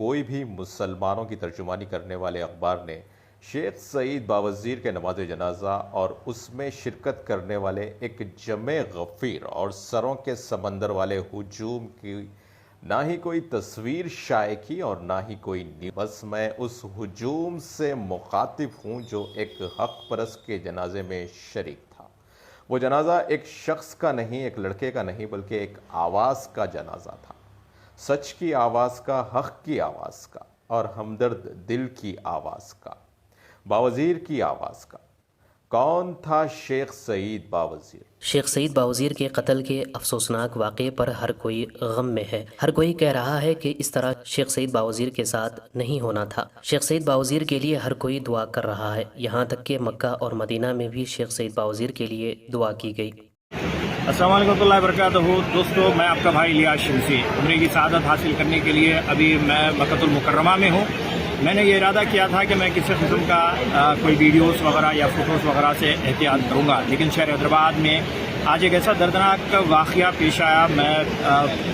کوئی بھی مسلمانوں کی ترجمانی کرنے والے اخبار نے شیخ سعید باوزیر کے نماز جنازہ اور اس میں شرکت کرنے والے ایک جمع غفیر اور سروں کے سمندر والے ہجوم کی نہ ہی کوئی تصویر شائع کی اور نہ ہی کوئی بس میں اس ہجوم سے مخاطب ہوں جو ایک حق پرست کے جنازے میں شریک تھا۔ وہ جنازہ ایک شخص کا نہیں، ایک لڑکے کا نہیں، بلکہ ایک آواز کا جنازہ تھا، سچ کی آواز کا، حق کی آواز کا اور ہمدرد دل کی آواز کا، باوزیر کی آواز کا۔ کون تھا شیخ سعید باوزیر؟ شیخ سعید باوزیر کے قتل کے افسوسناک واقعے پر ہر کوئی غم میں ہے۔ ہر کوئی کہہ رہا ہے کہ اس طرح شیخ سعید باوزیر کے ساتھ نہیں ہونا تھا۔ شیخ سعید باوزیر کے لیے ہر کوئی دعا کر رہا ہے، یہاں تک کہ مکہ اور مدینہ میں بھی شیخ سعید باوزیر کے لیے دعا کی گئی۔ السلام علیکم ورحمۃ اللہ وبرکاتہ۔ دوستو، میں آپ کا بھائی الیاس شمسی۔ عمرے کی سعادت حاصل کرنے کے لیے ابھی میں مکہ المکرمہ میں ہوں۔ میں نے یہ ارادہ کیا تھا کہ میں کسی قسم کا کوئی ویڈیوز وغیرہ یا فوٹوز وغیرہ سے احتیاط کروں گا، لیکن شہر حیدرآباد میں آج ایک ایسا دردناک واقعہ پیش آیا۔ میں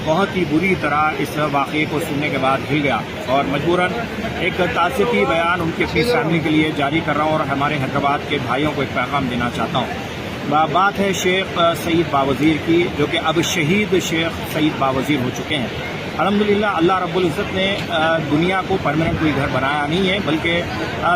بہت ہی بری طرح اس واقعے کو سننے کے بعد ہل گیا اور مجبوراً ایک تعزیتی بیان ان کی اپنی فیملی کے لیے جاری کر رہا ہوں اور ہمارے حیدرآباد کے بھائیوں کو ایک پیغام دینا چاہتا ہوں۔ بات ہے شیخ سعید باوزیر کی، جو کہ اب شہید شیخ سعید باوزیر ہو چکے ہیں۔ الحمدللہ اللہ رب العزت نے دنیا کو پرماننٹ کوئی گھر بنایا نہیں ہے، بلکہ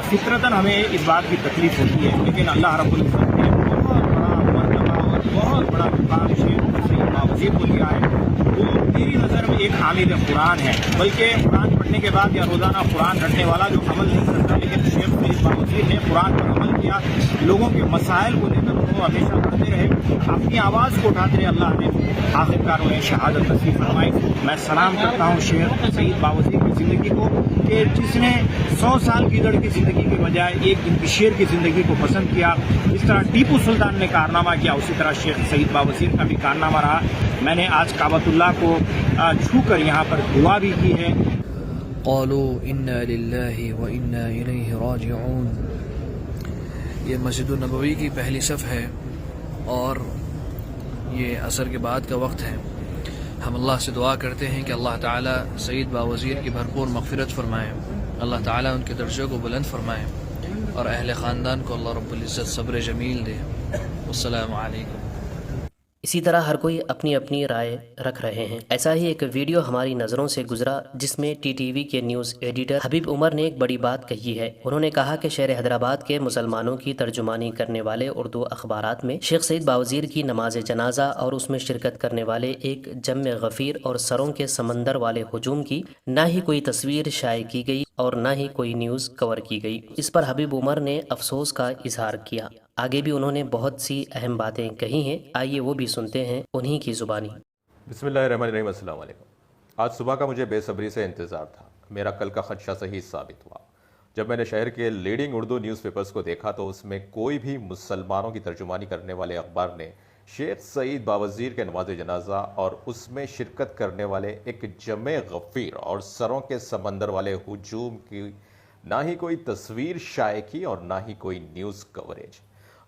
فطرتاً ہمیں اس بات کی تکلیف ہوتی ہے، لیکن اللہ رب العزت نے بہت بڑا مرتبہ اور بہت بڑا مقام شیخ سعید باوزیر کو لیا ہے۔ وہ میری نظر میں ایک حامل قرآن ہے، بلکہ قرآن پڑھنے کے بعد یا روزانہ قرآن رٹنے والا جو عمل نہیں کرتا، لیکن شیخ سعید باوزیر نے قرآن پر عمل کیا، لوگوں کے مسائل کو لے کر وہ ہمیشہ پڑھتے رہے، اپنی آواز کو اٹھاتے رہے۔ اللہ نے آخرکار انہیں شہادت نصیب فرمائی۔ میں سلام کرتا ہوں شیخ سعید باوزیر کی زندگی کو، کہ جس نے 100 سال گیدڑ کی زندگی کے بجائے ایک دن کی شیر کی زندگی کو پسند کیا۔ جس طرح ٹیپو سلطان نے کارنامہ کیا، اسی طرح شیخ سعید باوزیر کا بھی کارنامہ رہا۔ میں نے آج کعبۃ اللہ کو چھو کر یہاں پر دعا بھی کی ہے۔ قالوا انا للہ وانا الیہ راجعون۔ یہ مسجد النبوی کی پہلی صف ہے اور یہ عصر کے بعد کا وقت ہے۔ ہم اللہ سے دعا کرتے ہیں کہ اللہ تعالیٰ سعید باوزیر کی بھرپور مغفرت فرمائے، اللہ تعالیٰ ان کے درجوں کو بلند فرمائے اور اہل خاندان کو اللہ رب العزت صبر جمیل دے۔ السلام علیکم۔ اسی طرح ہر کوئی اپنی اپنی رائے رکھ رہے ہیں۔ ایسا ہی ایک ویڈیو ہماری نظروں سے گزرا جس میں ٹی ٹی وی کے نیوز ایڈیٹر حبیب عمر نے ایک بڑی بات کہی ہے۔ انہوں نے کہا کہ شہر حیدرآباد کے مسلمانوں کی ترجمانی کرنے والے اردو اخبارات میں شیخ سعید باوزیر کی نماز جنازہ اور اس میں شرکت کرنے والے ایک جمع غفیر اور سروں کے سمندر والے ہجوم کی نہ ہی کوئی تصویر شائع کی گئی اور نہ ہی کوئی نیوز کور کی گئی۔ اس پر حبیب عمر نے افسوس کا اظہار کیا۔ آگے بھی انہوں نے بہت سی اہم باتیں کہی ہیں، آئیے وہ بھی سنتے ہیں انہی کی زبانی۔ بسم اللہ الرحمن الرحیم۔ السلام علیکم۔ آج صبح کا مجھے بے صبری سے انتظار تھا۔ میرا کل کا خدشہ صحیح ثابت ہوا۔ جب میں نے شہر کے لیڈنگ اردو نیوز پیپرز کو دیکھا تو اس میں کوئی بھی مسلمانوں کی ترجمانی کرنے والے اخبار نے شیخ سعید باوزیر کے نماز جنازہ اور اس میں شرکت کرنے والے ایک جمع غفیر اور سروں کے سمندر والے ہجوم کی نہ ہی کوئی تصویر شائع کی اور نہ ہی کوئی نیوز کوریج۔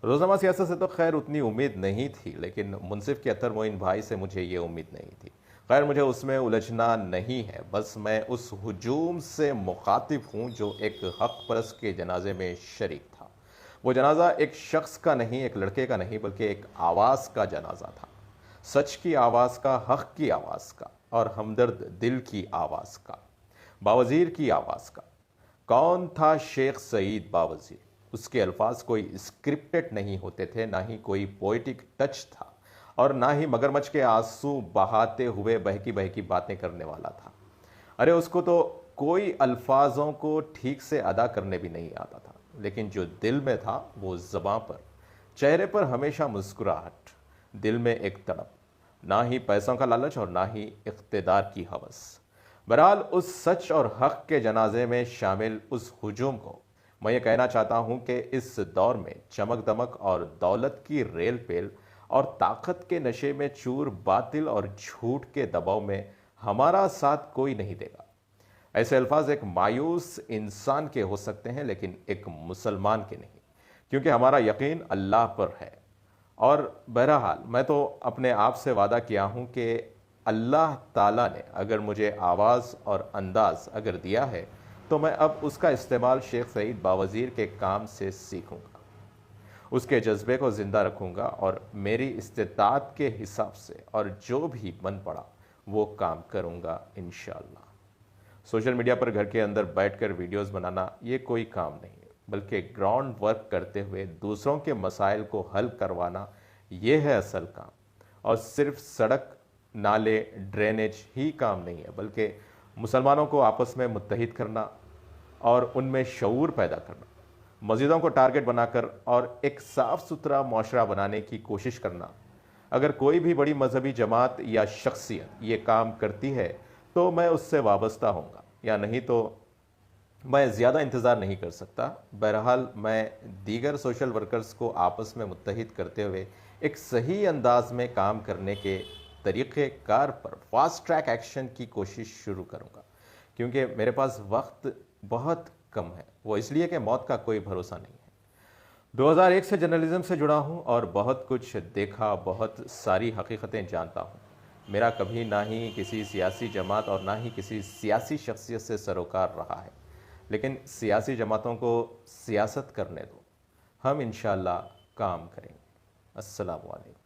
روزنامہ سیاست سے تو خیر اتنی امید نہیں تھی، لیکن منصف کے اطہر معین بھائی سے مجھے یہ امید نہیں تھی۔ خیر مجھے اس میں الجھنا نہیں ہے، بس میں اس ہجوم سے مخاطب ہوں جو ایک حق پرست کے جنازے میں شریک تھا۔ وہ جنازہ ایک شخص کا نہیں، ایک لڑکے کا نہیں، بلکہ ایک آواز کا جنازہ تھا، سچ کی آواز کا، حق کی آواز کا اور ہمدرد دل کی آواز کا، باوزیر کی آواز کا۔ کون تھا شیخ سعید باوزیر؟ اس کے الفاظ کوئی اسکرپٹڈ نہیں ہوتے تھے، نہ ہی کوئی پوئٹک ٹچ تھا اور نہ ہی مگرمچھ کے آنسو بہاتے ہوئے بہکی بہکی باتیں کرنے والا تھا۔ ارے اس کو تو کوئی الفاظوں کو ٹھیک سے ادا کرنے بھی نہیں آتا تھا، لیکن جو دل میں تھا وہ زباں پر، چہرے پر ہمیشہ مسکراہٹ، دل میں ایک تڑپ، نہ ہی پیسوں کا لالچ اور نہ ہی اقتدار کی ہوس۔ بہرحال اس سچ اور حق کے جنازے میں شامل اس ہجوم کو میں یہ کہنا چاہتا ہوں کہ اس دور میں چمک دمک اور دولت کی ریل پیل اور طاقت کے نشے میں چور باطل اور جھوٹ کے دباؤ میں ہمارا ساتھ کوئی نہیں دے گا۔ ایسے الفاظ ایک مایوس انسان کے ہو سکتے ہیں، لیکن ایک مسلمان کے نہیں، کیونکہ ہمارا یقین اللہ پر ہے۔ اور بہرحال میں تو اپنے آپ سے وعدہ کیا ہوں کہ اللہ تعالیٰ نے اگر مجھے آواز اور انداز اگر دیا ہے تو میں اب اس کا استعمال شیخ سعید باوزیر کے کام سے سیکھوں گا، اس کے جذبے کو زندہ رکھوں گا اور میری استطاعت کے حساب سے اور جو بھی بن پڑا وہ کام کروں گا انشاءاللہ۔ سوشل میڈیا پر گھر کے اندر بیٹھ کر ویڈیوز بنانا یہ کوئی کام نہیں ہے، بلکہ گراؤنڈ ورک کرتے ہوئے دوسروں کے مسائل کو حل کروانا یہ ہے اصل کام۔ اور صرف سڑک، نالے، ڈرینیج ہی کام نہیں ہے، بلکہ مسلمانوں کو آپس میں متحد کرنا اور ان میں شعور پیدا کرنا، مسجدوں کو ٹارگٹ بنا کر اور ایک صاف ستھرا معاشرہ بنانے کی کوشش کرنا۔ اگر کوئی بھی بڑی مذہبی جماعت یا شخصیت یہ کام کرتی ہے تو میں اس سے وابستہ ہوں گا، یا نہیں تو میں زیادہ انتظار نہیں کر سکتا۔ بہرحال میں دیگر سوشل ورکرز کو آپس میں متحد کرتے ہوئے ایک صحیح انداز میں کام کرنے کے طریقہ کار پر فاسٹ ٹریک ایکشن کی کوشش شروع کروں گا، کیونکہ میرے پاس وقت بہت کم ہے، وہ اس لیے کہ موت کا کوئی بھروسہ نہیں ہے۔ 2001 سے جرنلزم سے جڑا ہوں اور بہت کچھ دیکھا، بہت ساری حقیقتیں جانتا ہوں۔ میرا کبھی نہ ہی کسی سیاسی جماعت اور نہ ہی کسی سیاسی شخصیت سے سروکار رہا ہے، لیکن سیاسی جماعتوں کو سیاست کرنے دو، ہم انشاءاللہ کام کریں گے۔ السلام علیکم۔